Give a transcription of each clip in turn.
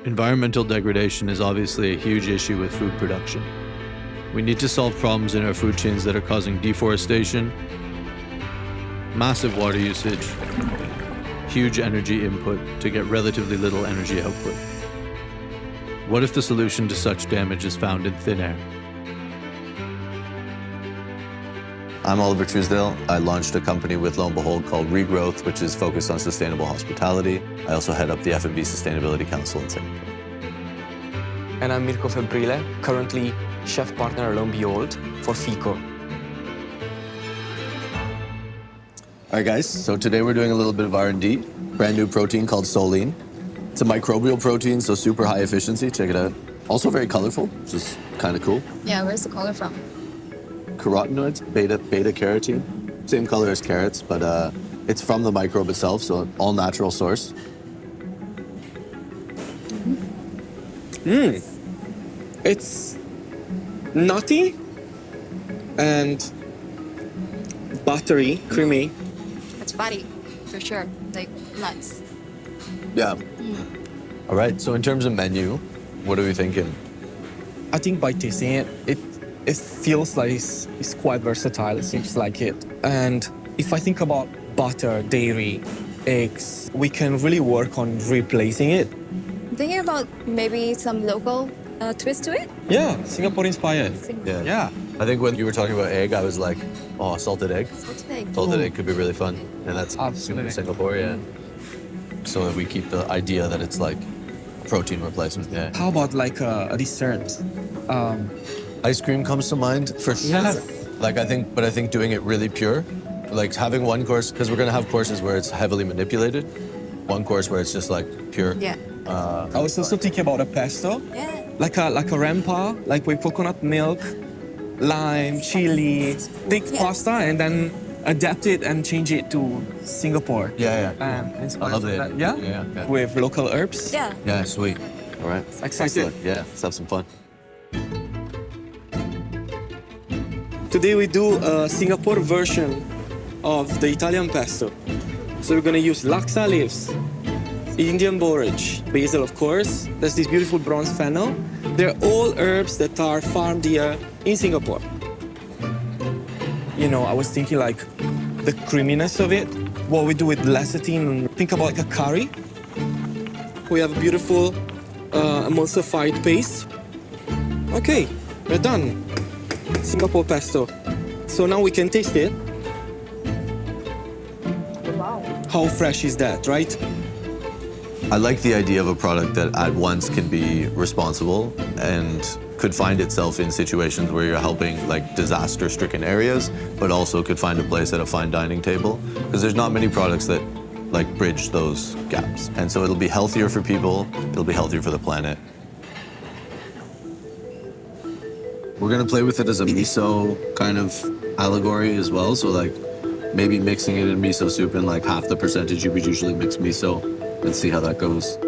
Environmental degradation is obviously a huge issue with food production. We need to solve problems in our food chains that are causing deforestation, massive water usage, huge energy input to get relatively little energy output. What if the solution to such damage is found in thin air? I'm Oliver Truesdale. I launched a company with Lo and Behold called Regrowth, which is focused on sustainable hospitality. I also head up the F&B Sustainability Council in Singapore. And I'm Mirko Febrile, currently chef partner at Lo and Behold for FICO. All right, guys, so today we're doing a little bit of R&D. Brand new protein called Soline. It's a microbial protein, so super high efficiency. Check it out. Also very colorful, which is kind of cool. Yeah, where's the color from? Carotenoids, beta carotene. Same color as carrots, but it's from the microbe itself, so all natural source. It's nutty and buttery, creamy. It's fatty, for sure. Like nuts. Yeah. All right, so in terms of menu, what are we thinking? I think by tasting it feels like it's quite versatile, it seems like it. And if I think about butter, dairy, eggs, we can really work on replacing it. Thinking about maybe some local twist to it? Yeah, Singapore inspired. Yeah. I think when you were talking about egg, I was like, oh, salted egg. Salted egg. Salted egg could be really fun. And that's Absolutely. Singapore, yeah. So that we keep the idea that it's like a protein replacement, yeah. How about like a dessert? Ice cream comes to mind for sure. Yes. Like I think doing it really pure, like having one course, because we're gonna have courses where it's heavily manipulated, one course where it's just like pure. Yeah. I was also thinking about a pesto. Yeah. Like a rempa, like with coconut milk, lime, chili, take pasta and then adapt it and change it to Singapore. Yeah. And I love it. Yeah? With local herbs. Yeah. Yeah, sweet. All right. Excited. Yeah, let's have some fun. Today we do a Singapore version of the Italian pesto. So we're gonna use laksa leaves, Indian borage, basil of course. There's this beautiful bronze fennel. They're all herbs that are farmed here in Singapore. You know, I was thinking like the creaminess of it, what we do with lecithin, think about like a curry. We have a beautiful emulsified paste. Okay, we're done. Singapore pesto. So now we can taste it. Wow. How fresh is that, right? I like the idea of a product that at once can be responsible and could find itself in situations where you're helping like disaster-stricken areas, but also could find a place at a fine dining table. Because there's not many products that like bridge those gaps. And so it'll be healthier for people, it'll be healthier for the planet. We're gonna play with it as a miso kind of allegory as well. So like maybe mixing it in miso soup in like half the percentage you would usually mix miso and see how that goes.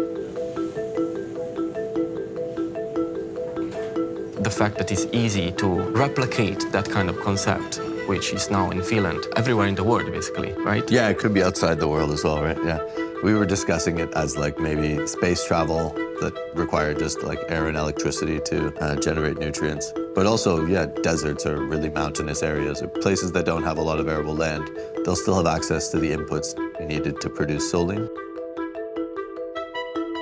The fact that it's easy to replicate that kind of concept, which is now in Finland, everywhere in the world basically, right? Yeah, it could be outside the world as well, right? Yeah. We were discussing it as like maybe space travel that required just like air and electricity to generate nutrients. But also, yeah, deserts or really mountainous areas or places that don't have a lot of arable land. They'll still have access to the inputs needed to produce Soline.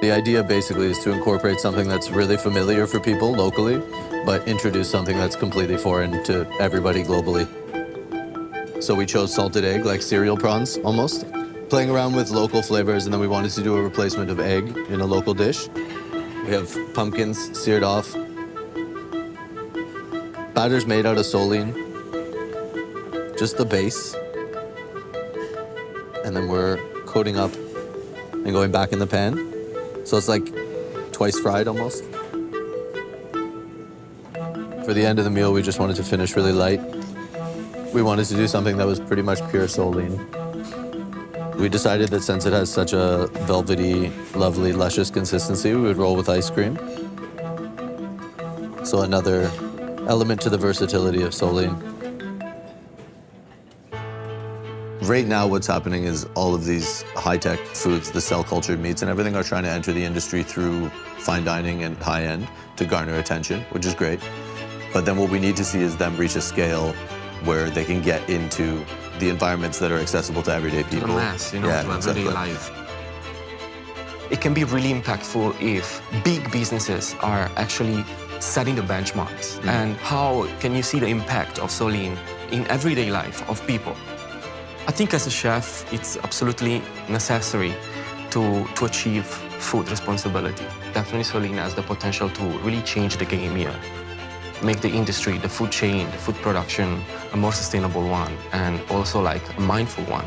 The idea basically is to incorporate something that's really familiar for people locally, but introduce something that's completely foreign to everybody globally. So we chose salted egg, like cereal prawns almost, playing around with local flavors, and then we wanted to do a replacement of egg in a local dish. We have pumpkins seared off. Batter's made out of Soline, just the base. And then we're coating up and going back in the pan. So it's like twice fried almost. For the end of the meal, we just wanted to finish really light. We wanted to do something that was pretty much pure Soline. We decided that since it has such a velvety, lovely, luscious consistency, we would roll with ice cream. So another element to the versatility of Soline. right now what's happening is all of these high-tech foods, the cell-cultured meats and everything are trying to enter the industry through fine dining and high-end to garner attention, which is great. But then what we need to see is them reach a scale where they can get into the environments that are accessible to everyday people. To mass, to everyday life. It can be really impactful if big businesses are actually setting the benchmarks. And how can you see the impact of Soline in everyday life of people? I think as a chef, it's absolutely necessary to achieve food responsibility. Definitely Soline has the potential to really change the game here. Make the industry, the food chain, the food production, a more sustainable one, and also like a mindful one.